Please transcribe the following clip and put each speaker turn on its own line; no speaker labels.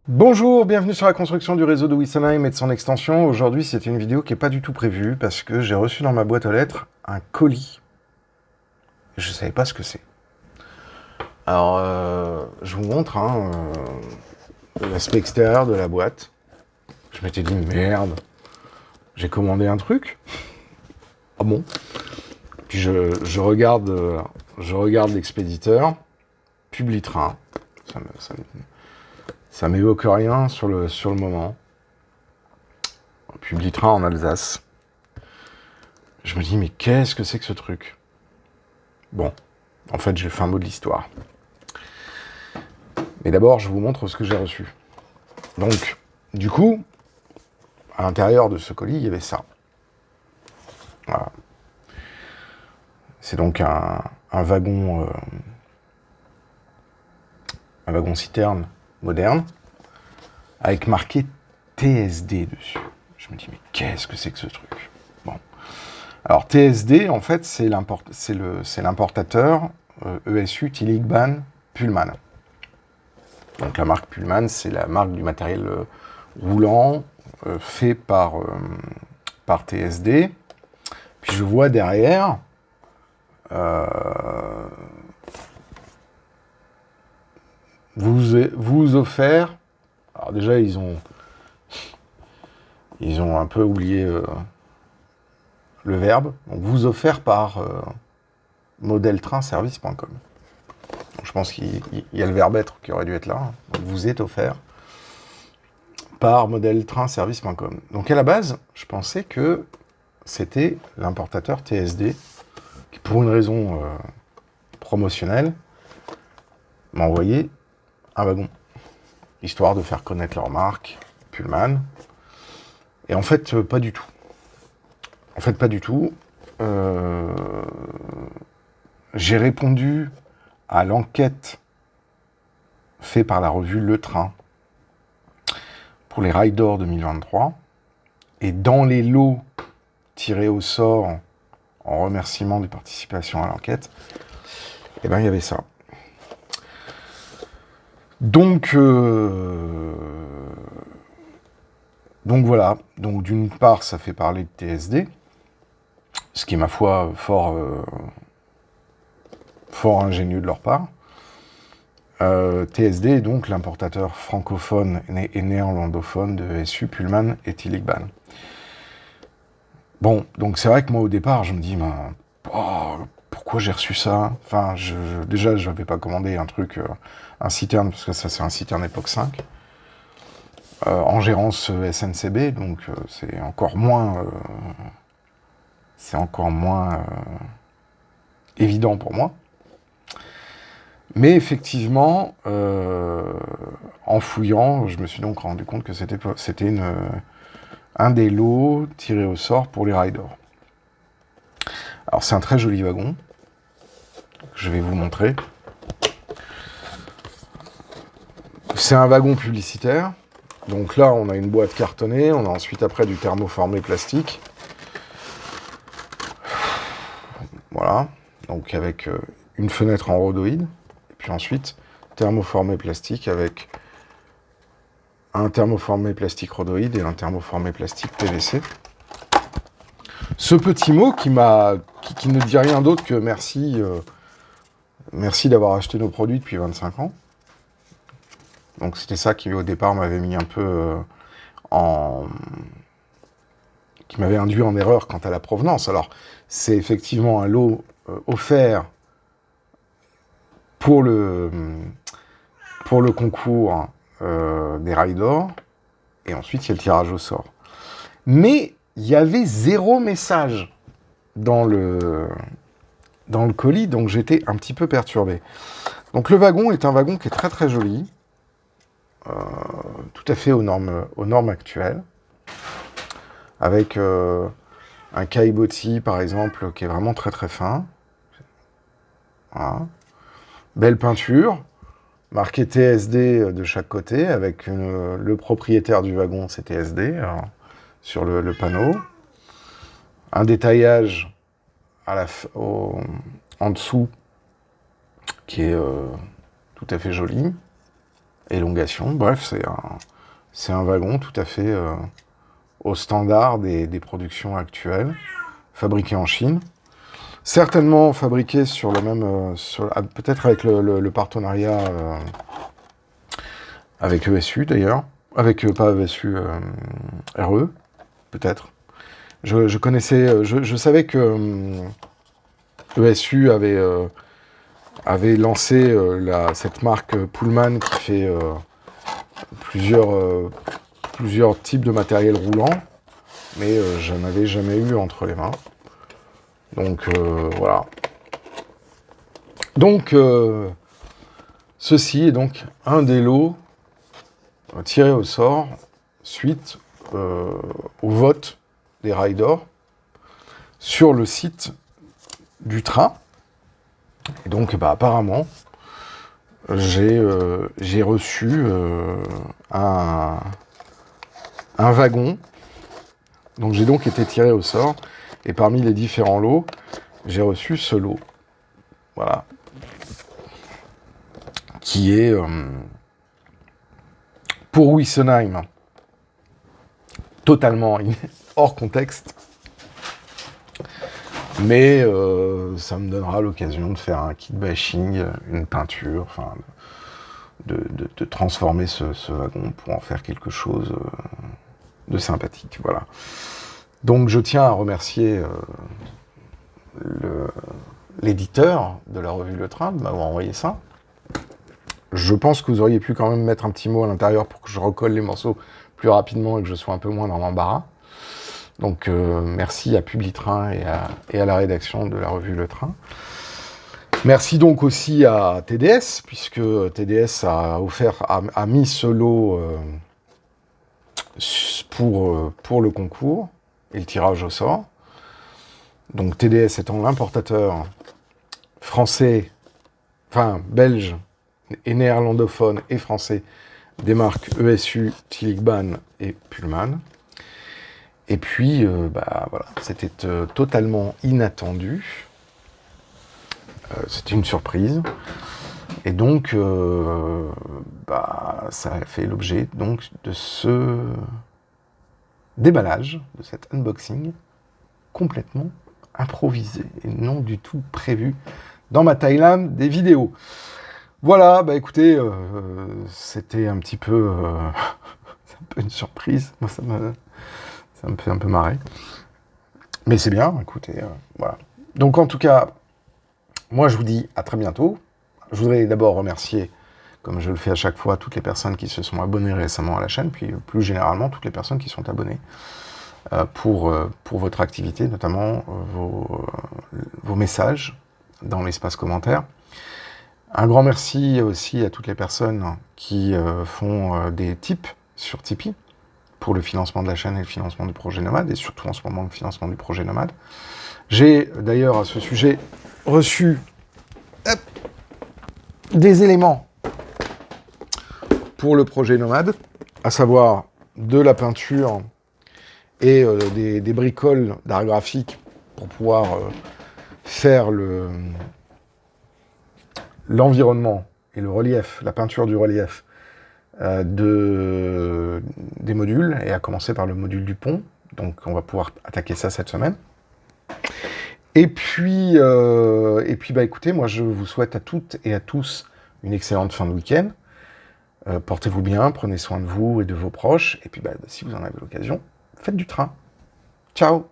Bonjour, bienvenue sur la construction du réseau de Wissenheim et de son extension. Aujourd'hui, c'est une vidéo qui n'est pas du tout prévue parce que j'ai reçu dans ma boîte aux lettres un colis. Je ne savais pas ce que c'est. Alors, je vous montre l'aspect extérieur de la boîte. Je m'étais dit, merde, j'ai commandé un truc. Ah bon? Puis je regarde l'expéditeur, Publitrain. Ça m'évoque rien sur le moment. Publitrain en Alsace. Je me dis, mais qu'est-ce que c'est que ce truc? Bon, en fait, j'ai le fin mot de l'histoire. Mais d'abord, je vous montre ce que j'ai reçu. Donc, du coup, à l'intérieur de ce colis, il y avait ça. Voilà. C'est donc un wagon citerne moderne, avec marqué TSD dessus. Je me dis, mais qu'est-ce que c'est que ce truc? Bon. Alors, TSD, en fait, c'est l'importateur ESU Tillingban Pullman. Donc, la marque Pullman, c'est la marque du matériel roulant fait par TSD. Puis, je vois derrière vous offert. Alors déjà, ils ont un peu oublié le verbe. Donc, vous offert par modeltrainservice.com. Je pense qu'il y a le verbe être qui aurait dû être là. Donc, vous êtes offert par modeltrainservice.com. Donc, à la base, je pensais que c'était l'importateur TSD qui, pour une raison promotionnelle, m'a envoyé un wagon, histoire de faire connaître leur marque, Pullman. Et en fait, pas du tout. J'ai répondu à l'enquête faite par la revue Le Train pour les Rails d'Or 2023. Et dans les lots tirés au sort en remerciement de participation à l'enquête, eh ben, il y avait ça. Donc voilà. Donc d'une part, ça fait parler de TSD, ce qui est, ma foi, fort ingénieux de leur part. TSD est donc l'importateur francophone et néerlandophone de SU, Pullman et Tillingban. Bon, donc c'est vrai que moi au départ, je me dis, pourquoi j'ai reçu ça? Enfin, déjà, je n'avais pas commandé un truc, un citerne, parce que ça c'est un citerne époque 5, en gérance SNCB, donc c'est encore moins évident pour moi. Mais effectivement, en fouillant, je me suis donc rendu compte que c'était un des lots tirés au sort pour les Rails d'Or. Alors c'est un très joli wagon, je vais vous montrer. C'est un wagon publicitaire, donc là on a une boîte cartonnée, on a ensuite après du thermoformé plastique. Voilà, donc avec une fenêtre en rhodoïde, et puis ensuite thermoformé plastique avec un thermoformé plastique rhodoïde et un thermoformé plastique PVC. Ce petit mot qui ne dit rien d'autre que merci d'avoir acheté nos produits depuis 25 ans. Donc c'était ça qui au départ m'avait mis un peu qui m'avait induit en erreur quant à la provenance. Alors c'est effectivement un lot offert pour le concours des Rails d'Or, et ensuite il y a le tirage au sort. Mais il y avait 0 message dans le colis, donc j'étais un petit peu perturbé. Donc le wagon est un wagon qui est très très joli, tout à fait aux normes actuelles, avec un caillebotis par exemple qui est vraiment très très fin. Voilà. Belle peinture, marqué TSD de chaque côté, avec le propriétaire du wagon, c'est TSD, sur le panneau. Un détaillage en dessous qui est tout à fait joli. élongation. Bref, c'est un wagon tout à fait au standard des productions actuelles, fabriqué en Chine. Certainement fabriqué sur le même... peut-être avec le partenariat avec ESU d'ailleurs. Avec, pas ESU, RE, peut-être. Je connaissais... je savais que ESU avait lancé cette marque Pullman qui fait plusieurs types de matériel roulant, mais je n'avais jamais eu entre les mains. Donc voilà. Donc ceci est donc un des lots tirés au sort suite au vote des riders sur le site du train. Et donc apparemment j'ai reçu un wagon. Donc j'ai donc été tiré au sort. Et parmi les différents lots, j'ai reçu ce lot. Voilà. Qui est pour Wissenheim totalement hors contexte. Mais ça me donnera l'occasion de faire un kit bashing, une peinture, enfin, de transformer ce wagon pour en faire quelque chose de sympathique. Voilà. Donc je tiens à remercier l'éditeur de la revue Le Train de m'avoir envoyé ça. Je pense que vous auriez pu quand même mettre un petit mot à l'intérieur pour que je recolle les morceaux plus rapidement et que je sois un peu moins dans l'embarras. Donc merci à Publitrain et à la rédaction de la revue Le Train. Merci donc aussi à TDS, puisque TDS a mis ce lot pour le concours et le tirage au sort. Donc TDS étant l'importateur français, enfin belge et néerlandophone et français des marques ESU, Tillygban et Pullman. Et puis, voilà, c'était totalement inattendu. C'était une surprise. Et donc, ça a fait l'objet donc de ce déballage, de cet unboxing complètement improvisé et non du tout prévu dans ma timeline des vidéos. Voilà, écoutez, c'était un petit peu, c'est un peu une surprise. Moi, ça me fait un peu marrer. Mais c'est bien, écoutez, voilà. Donc en tout cas, moi je vous dis à très bientôt. Je voudrais d'abord remercier, comme je le fais à chaque fois, toutes les personnes qui se sont abonnées récemment à la chaîne, puis plus généralement toutes les personnes qui sont abonnées pour votre activité, notamment vos messages dans l'espace commentaire. Un grand merci aussi à toutes les personnes qui font des tips sur Tipeee pour le financement de la chaîne et le financement du projet Nomade, et surtout en ce moment le financement du projet Nomade. J'ai d'ailleurs à ce sujet reçu des éléments pour le projet Nomade, à savoir de la peinture et des bricoles d'art graphique pour pouvoir faire l'environnement et le relief, la peinture du relief des modules, et à commencer par le module du pont. Donc on va pouvoir attaquer ça cette semaine. Et puis écoutez, moi je vous souhaite à toutes et à tous une excellente fin de week-end. Portez-vous bien, prenez soin de vous et de vos proches. Et puis si vous en avez l'occasion, faites du train. Ciao!